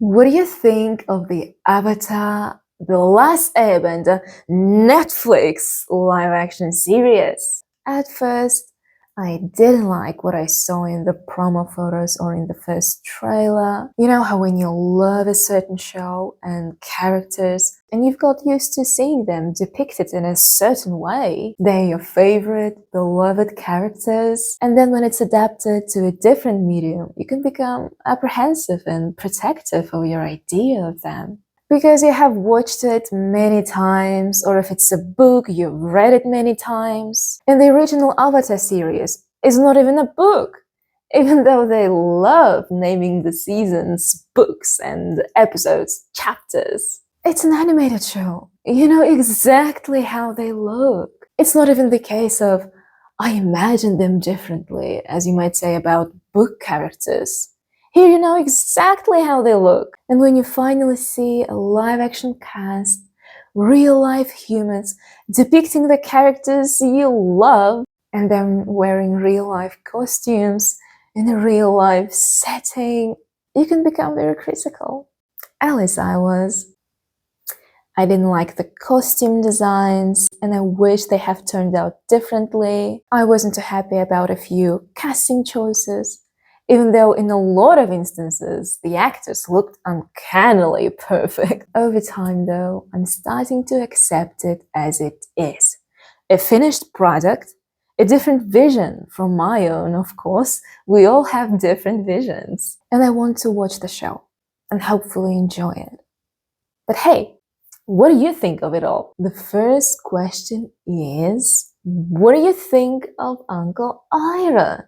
What do you think of the Avatar The Last Airbender Netflix live action series? At first, I didn't like what I saw in the promo photos or in the first trailer. You know how when you love a certain show and characters and you've got used to seeing them depicted in a certain way, they're your favorite, beloved characters, and then when it's adapted to a different medium, you can become apprehensive and protective of your idea of them. Because you have watched it many times, or if it's a book, you've read it many times. And the original Avatar series is not even a book, even though they love naming the seasons books and episodes chapters. It's an animated show. You know exactly how they look. It's not even the case of, I imagined them differently, as you might say about book characters. Here you know exactly how they look. And when you finally see a live-action cast, real-life humans depicting the characters you love, and them wearing real-life costumes in a real-life setting, you can become very critical. At least I was. I didn't like the costume designs, and I wish they have turned out differently. I wasn't too happy about a few casting choices, even though in a lot of instances, the actors looked uncannily perfect. Over time though, I'm starting to accept it as it is. A finished product, a different vision from my own, of course. We all have different visions. And I want to watch the show and hopefully enjoy it. But hey, what do you think of it all? The first question is, what do you think of Uncle Iroh?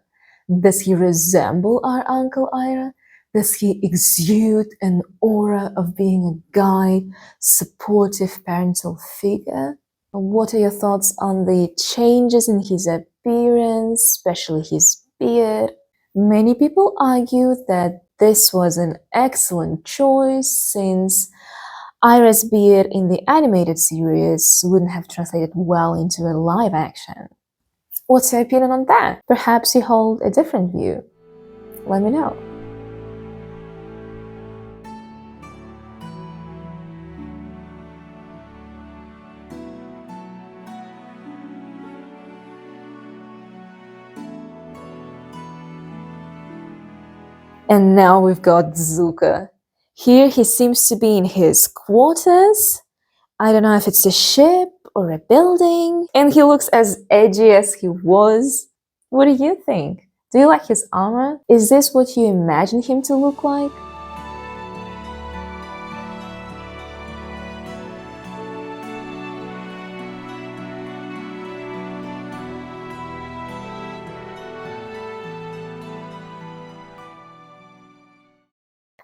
Does he resemble our Uncle Iroh? Does he exude an aura of being a guide, supportive parental figure? What are your thoughts on the changes in his appearance, especially his beard? Many people argue that this was an excellent choice since Iroh's beard in the animated series wouldn't have translated well into a live action. What's your opinion on that? Perhaps you hold a different view. Let me know. And now we've got Zuko. Here he seems to be in his quarters. I don't know if it's a ship or a building. And he looks as edgy as he was. What do you think? Do you like his armor? Is this what you imagine him to look like?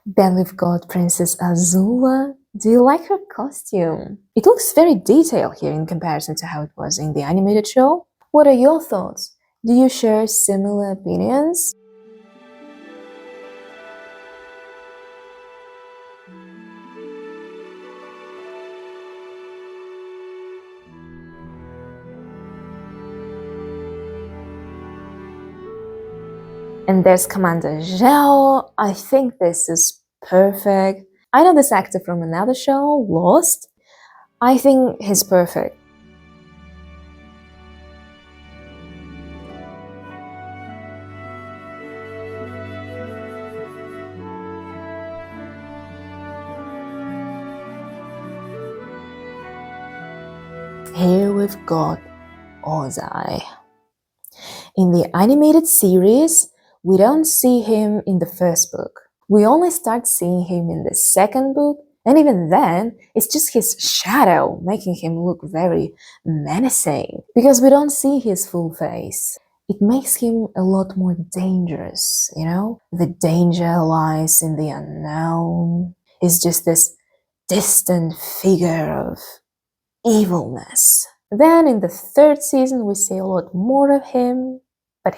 Then we've got Princess Azula. Do you like her costume? It looks very detailed here in comparison to how it was in the animated show. What are your thoughts? Do you share similar opinions? And there's Commander Zhao. I think this is perfect. I know this actor from another show, Lost. I think he's perfect. Here we've got Ozai. In the animated series, we don't see him in the first book. We only start seeing him in the second book, and even then, it's just his shadow making him look very menacing, because we don't see his full face. It makes him a lot more dangerous, you know? The danger lies in the unknown. He's just this distant figure of evilness. Then in the third season, we see a lot more of him. But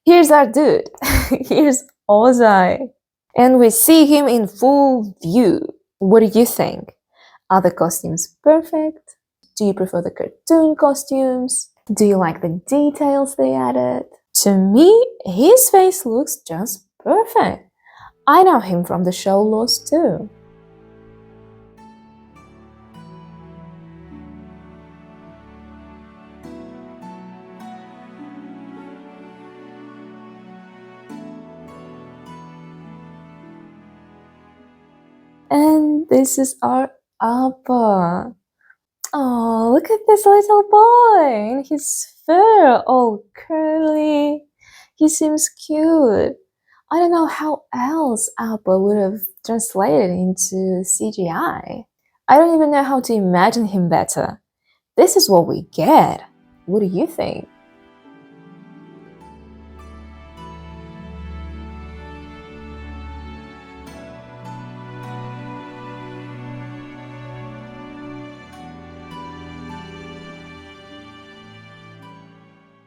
here's our dude. Here's Ozai. And we see him in full view. What do you think? Are the costumes perfect? Do you prefer the cartoon costumes? Do you like the details they added? To me, his face looks just perfect. I know him from the show Lost too. And this is our Appa. Oh, look at this little boy and his fur all curly. He seems cute. I don't know how else Appa would have translated into CGI. I don't even know how to imagine him better. This is what we get. What do you think?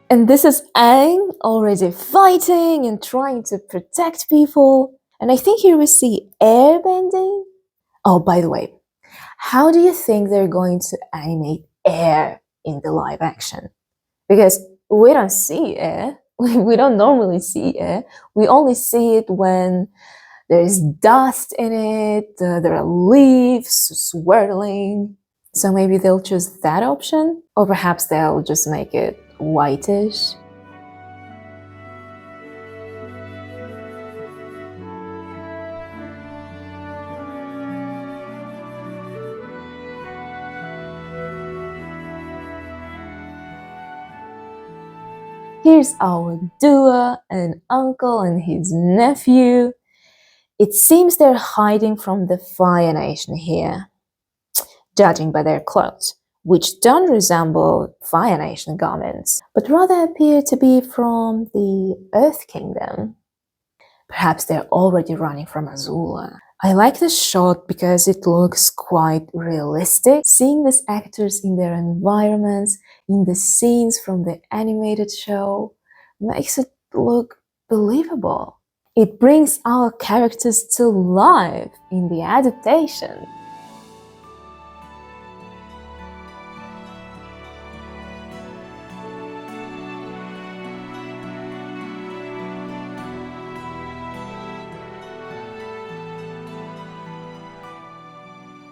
And this is Aang already fighting and trying to protect people. And I think here we see airbending. Oh, by the way, how do you think they're going to animate air in the live action? Because we don't see air. We don't normally see air. We only see it when there's dust in it, there are leaves swirling. So maybe they'll choose that option? Or perhaps they'll just make it whitish. Here's our duo, an uncle and his nephew. It seems they're hiding from the Fire Nation here, judging by their clothes, which don't resemble Fire Nation garments, but rather appear to be from the Earth Kingdom. Perhaps they're already running from Azula. I like this shot because it looks quite realistic. Seeing these actors in their environments, in the scenes from the animated show, makes it look believable. It brings our characters to life in the adaptation.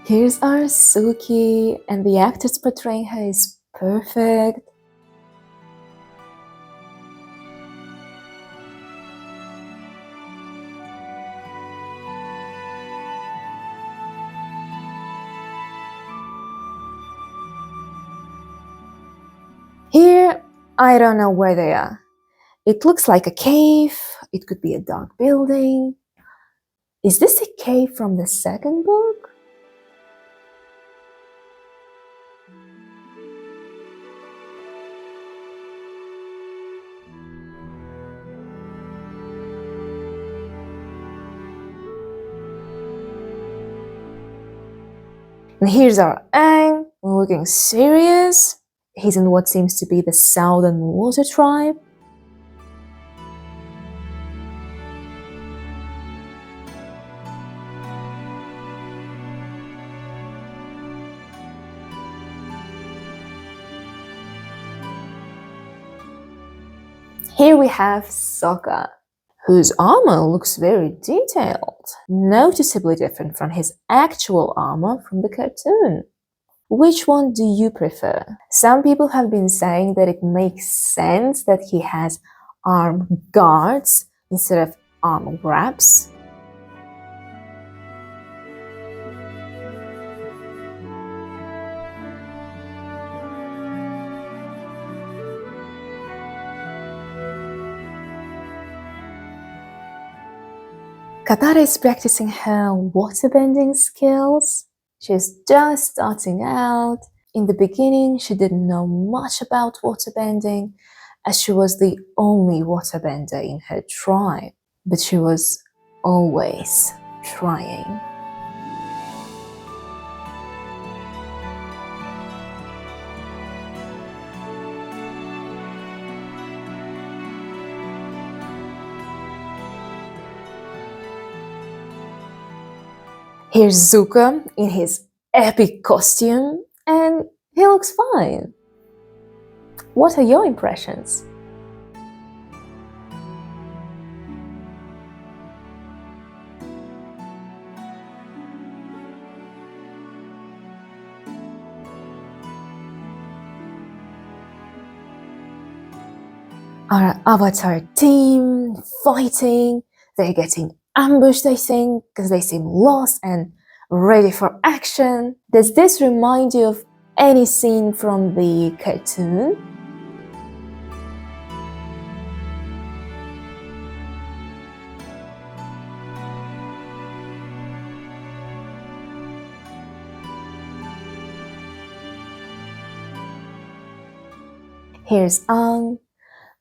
Here's our Suki, and the actress portraying her is perfect. Here, I don't know where they are. It looks like a cave, it could be a dark building. Is this a cave from the second book? And here's our Aang, looking serious. He's in what seems to be the Southern Water Tribe. Here we have Sokka, whose armor looks very detailed, noticeably different from his actual armor from the cartoon. Which one do you prefer? Some people have been saying that it makes sense that he has arm guards instead of arm wraps. Katara is practicing her waterbending skills. She's just starting out. In the beginning, she didn't know much about waterbending, as she was the only waterbender in her tribe. But she was always trying. Here's Zuko in his epic costume, and he looks fine. What are your impressions? Our Avatar team fighting, they're getting ambushed, I think, because they seem lost and ready for action. Does this remind you of any scene from the cartoon? Here's Aang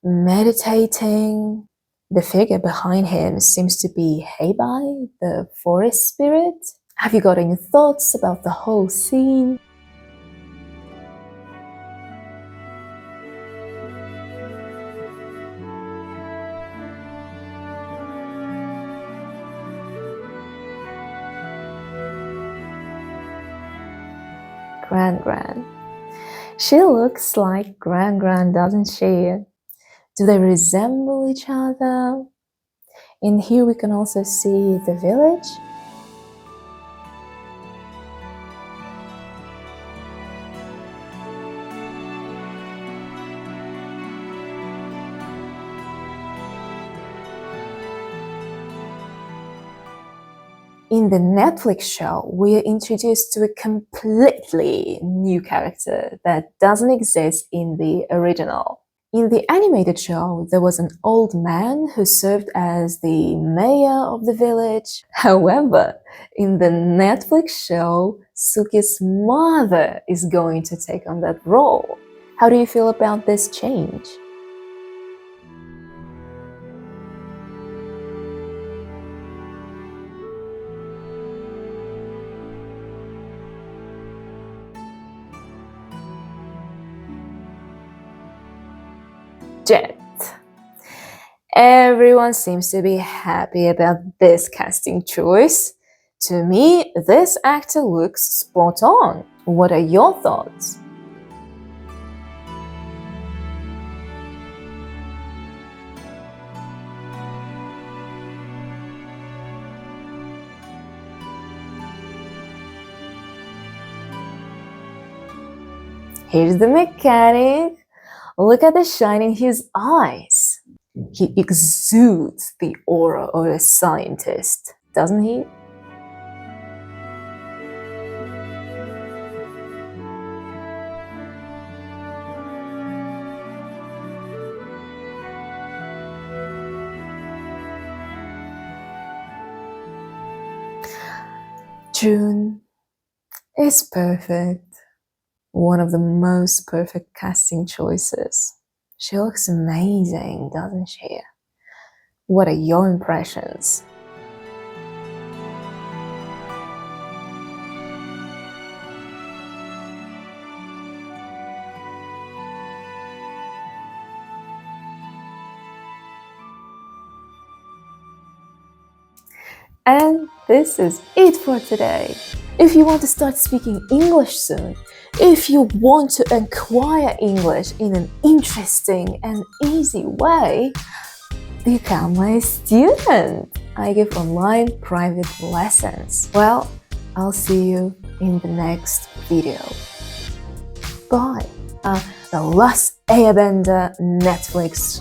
meditating. The figure behind him seems to be Heibai, the forest spirit. Have you got any thoughts about the whole scene? Gran. She looks like Gran, doesn't she? Do they resemble each other? In here we can also see the village. In the Netflix show, we are introduced to a completely new character that doesn't exist in the original. In the animated show, there was an old man who served as the mayor of the village. However, in the Netflix show, Suki's mother is going to take on that role. How do you feel about this change? Jet. Everyone seems to be happy about this casting choice. To me, this actor looks spot on. What are your thoughts? Here's the mechanic. Look at the shine in his eyes. He exudes the aura of a scientist, doesn't he? June is perfect. One of the most perfect casting choices. She looks amazing, doesn't she? What are your impressions? And this is it for today. If you want to start speaking English soon, if you want to acquire English in an interesting and easy way, become my student. I give online private lessons. Well, I'll see you in the next video. Bye. The Last Airbender Netflix.